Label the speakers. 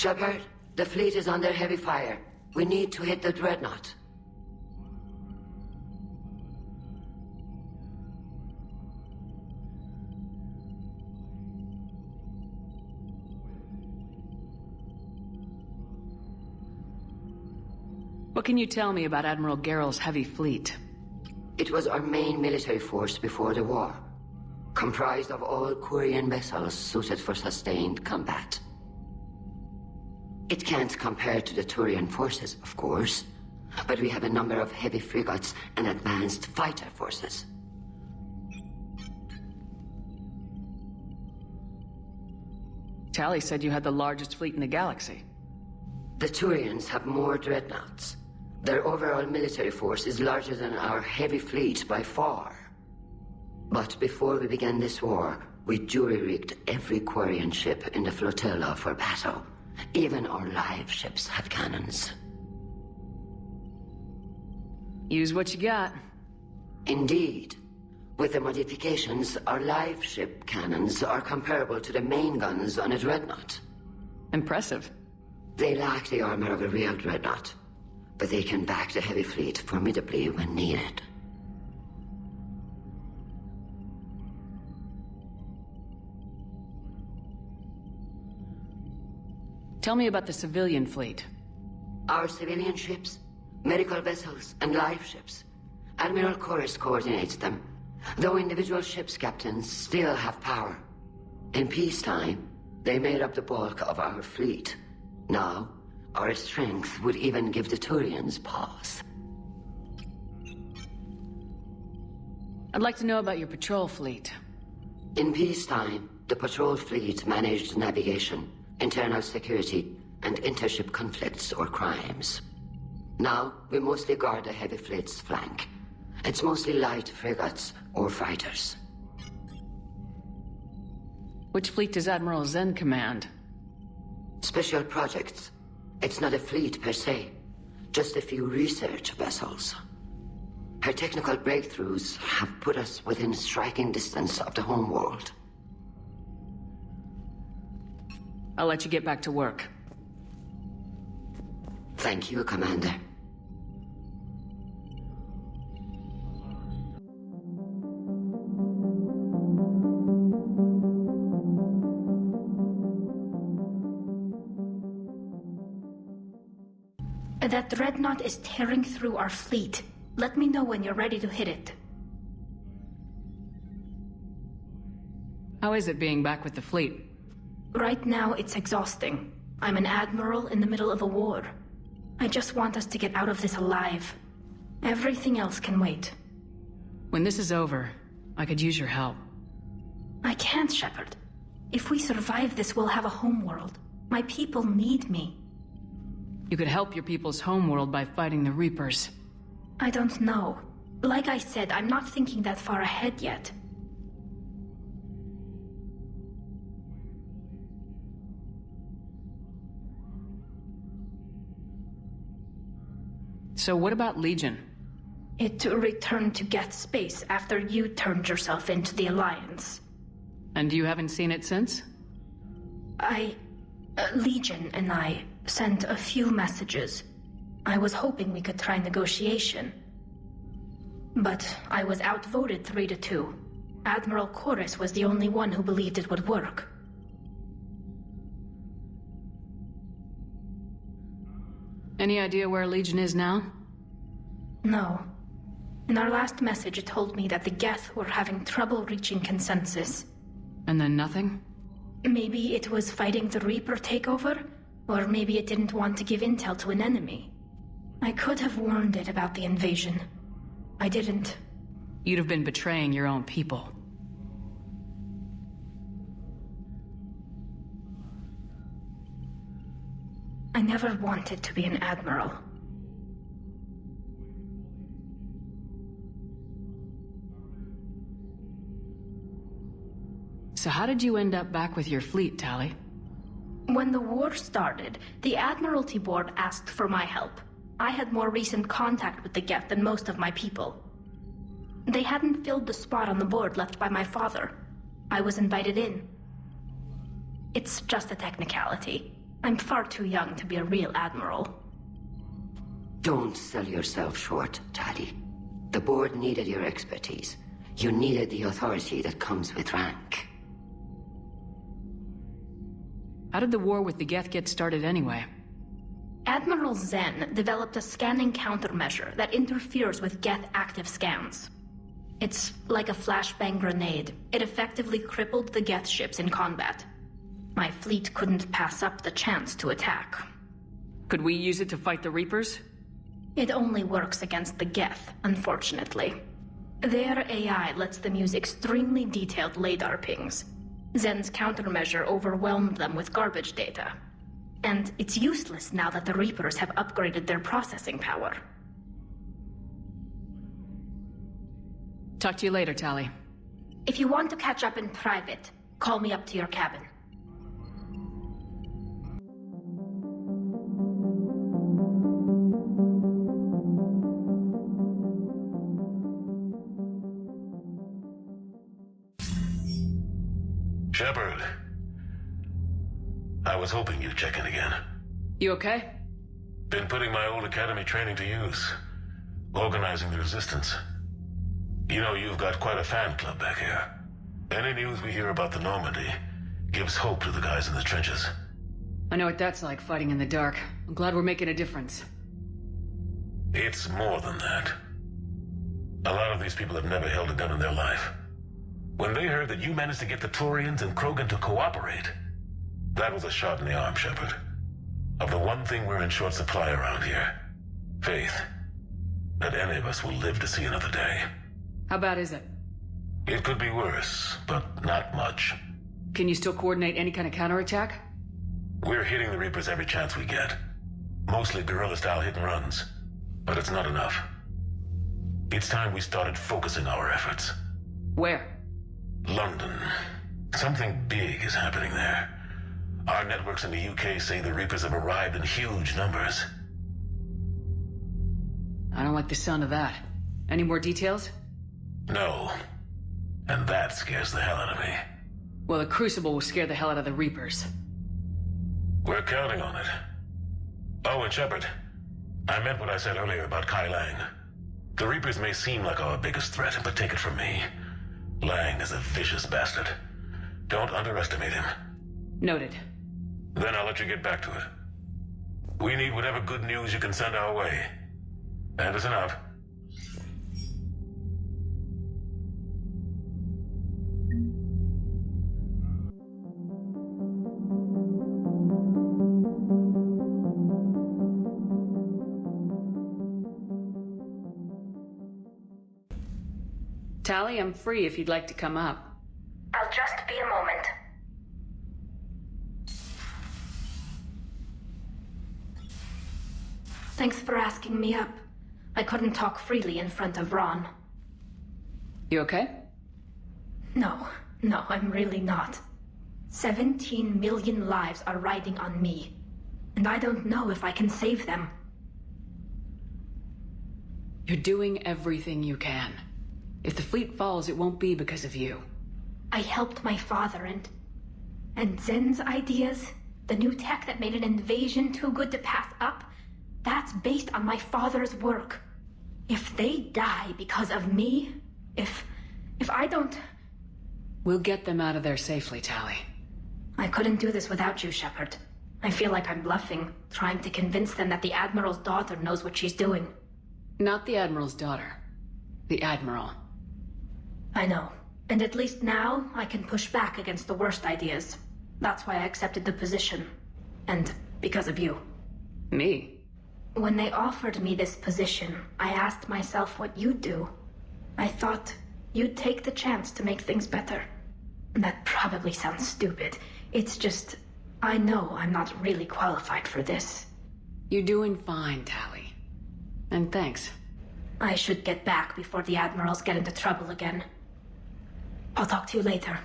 Speaker 1: Shepard, the fleet is under heavy fire. We need to hit the dreadnought.
Speaker 2: What can you tell me about Admiral Gerrel's heavy fleet?
Speaker 1: It was our main military force before the war, comprised of all Quarian vessels suited for sustained combat. It can't compare to the Turian forces, of course, but we have a number of heavy frigates and advanced fighter forces.
Speaker 2: Tali said you had the largest fleet in the galaxy.
Speaker 1: The Turians have more dreadnoughts. Their overall military force is larger than our heavy fleet by far. But before we began this war, we jury-rigged every Quarian ship in the flotilla for battle. Even our live ships have cannons.
Speaker 2: Use what you got.
Speaker 1: Indeed. With the modifications, our live ship cannons are comparable to the main guns on a dreadnought.
Speaker 2: Impressive.
Speaker 1: They lack the armor of a real dreadnought, but they can back the heavy fleet formidably when needed.
Speaker 2: Tell me about the civilian fleet.
Speaker 1: Our civilian ships, medical vessels, and live ships. Admiral Chorus coordinates them, though individual ships' captains still have power. In peacetime, they made up the bulk of our fleet. Now, our strength would even give the Turians pause.
Speaker 2: I'd like to know about your patrol fleet.
Speaker 1: In peacetime, the patrol fleet managed navigation, internal security, and intership conflicts or crimes. Now, we mostly guard the heavy fleet's flank. It's mostly light frigates or fighters.
Speaker 2: Which fleet does Admiral Zen command?
Speaker 1: Special projects. It's not a fleet per se, just a few research vessels. Her technical breakthroughs have put us within striking distance of the homeworld.
Speaker 2: I'll let you get back to work.
Speaker 1: Thank you, Commander.
Speaker 3: That dreadnought is tearing through our fleet. Let me know when you're ready to hit it.
Speaker 2: How is it being back with the fleet?
Speaker 3: Right now, it's exhausting. I'm an admiral in the middle of a war. I just want us to get out of this alive. Everything else can wait.
Speaker 2: When this is over, I could use your help.
Speaker 3: I can't, Shepard. If we survive this, we'll have a homeworld. My people need me.
Speaker 2: You could help your people's homeworld by fighting the Reapers.
Speaker 3: I don't know. Like I said, I'm not thinking that far ahead yet.
Speaker 2: So what about Legion?
Speaker 3: It returned to Geth space after you turned yourself into the Alliance.
Speaker 2: And you haven't seen it since?
Speaker 3: Legion and I sent a few messages. I was hoping we could try negotiation. But I was outvoted 3-2. Admiral Chorus was the only one who believed it would work.
Speaker 2: Any idea where Legion is now?
Speaker 3: No. In our last message, it told me that the Geth were having trouble reaching consensus.
Speaker 2: And then nothing?
Speaker 3: Maybe it was fighting the Reaper takeover, or maybe it didn't want to give intel to an enemy. I could have warned it about the invasion. I didn't.
Speaker 2: You'd have been betraying your own people.
Speaker 3: I never wanted to be an admiral.
Speaker 2: So how did you end up back with your fleet, Tali?
Speaker 3: When the war started, the Admiralty Board asked for my help. I had more recent contact with the Geth than most of my people. They hadn't filled the spot on the board left by my father. I was invited in. It's just a technicality. I'm far too young to be a real admiral.
Speaker 1: Don't sell yourself short, Tali. The board needed your expertise. You needed the authority that comes with rank.
Speaker 2: How did the war with the Geth get started anyway?
Speaker 3: Admiral Zen developed a scanning countermeasure that interferes with Geth active scans. It's like a flashbang grenade. It effectively crippled the Geth ships in combat. My fleet couldn't pass up the chance to attack.
Speaker 2: Could we use it to fight the Reapers?
Speaker 3: It only works against the Geth, unfortunately. Their AI lets them use extremely detailed LADAR pings. Zen's countermeasure overwhelmed them with garbage data. And it's useless now that the Reapers have upgraded their processing power.
Speaker 2: Talk to you later, Tali.
Speaker 3: If you want to catch up in private, call me up to your cabin.
Speaker 4: Shepard. I was hoping you'd check in again.
Speaker 2: You okay?
Speaker 4: Been putting my old academy training to use. Organizing the resistance. You know, you've got quite a fan club back here. Any news we hear about the Normandy gives hope to the guys in the trenches.
Speaker 2: I know what that's like, fighting in the dark. I'm glad we're making a difference.
Speaker 4: It's more than that. A lot of these people have never held a gun in their life. When they heard that you managed to get the Turians and Krogan to cooperate, that was a shot in the arm, Shepard. Of the one thing we're in short supply around here. Faith. That any of us will live to see another day.
Speaker 2: How bad is it?
Speaker 4: It could be worse, but not much.
Speaker 2: Can you still coordinate any kind of counterattack?
Speaker 4: We're hitting the Reapers every chance we get. Mostly guerrilla-style hit-and-runs. But it's not enough. It's time we started focusing our efforts.
Speaker 2: Where?
Speaker 4: London. Something big is happening there. Our networks in the UK say the Reapers have arrived in huge numbers.
Speaker 2: I don't like the sound of that. Any more details?
Speaker 4: No. And that scares the hell out of me.
Speaker 2: Well, the Crucible will scare the hell out of the Reapers.
Speaker 4: We're counting on it. Oh, and Shepard, I meant what I said earlier about Kai Lang. The Reapers may seem like our biggest threat, but take it from me. Lang is a vicious bastard. Don't underestimate him.
Speaker 2: Noted.
Speaker 4: Then I'll let you get back to it. We need whatever good news you can send our way. Anderson out.
Speaker 2: Tali, I'm free if you'd like to come up.
Speaker 3: I'll just be a moment. Thanks for asking me up. I couldn't talk freely in front of Ron.
Speaker 2: You okay?
Speaker 3: No, I'm really not. 17 million lives are riding on me. And I don't know if I can save them.
Speaker 2: You're doing everything you can. If the fleet falls, it won't be because of you.
Speaker 3: I helped my father and Zen's ideas, the new tech that made an invasion too good to pass up, that's based on my father's work. If they die because of me, if I don't...
Speaker 2: We'll get them out of there safely, Tali.
Speaker 3: I couldn't do this without you, Shepard. I feel like I'm bluffing, trying to convince them that the Admiral's daughter knows what she's doing.
Speaker 2: Not the Admiral's daughter. The Admiral.
Speaker 3: I know. And at least now, I can push back against the worst ideas. That's why I accepted the position. And because of you.
Speaker 2: Me?
Speaker 3: When they offered me this position, I asked myself what you'd do. I thought you'd take the chance to make things better. That probably sounds stupid. It's just, I know I'm not really qualified for this.
Speaker 2: You're doing fine, Tali. And thanks.
Speaker 3: I should get back before the Admirals get into trouble again. I'll talk to you later.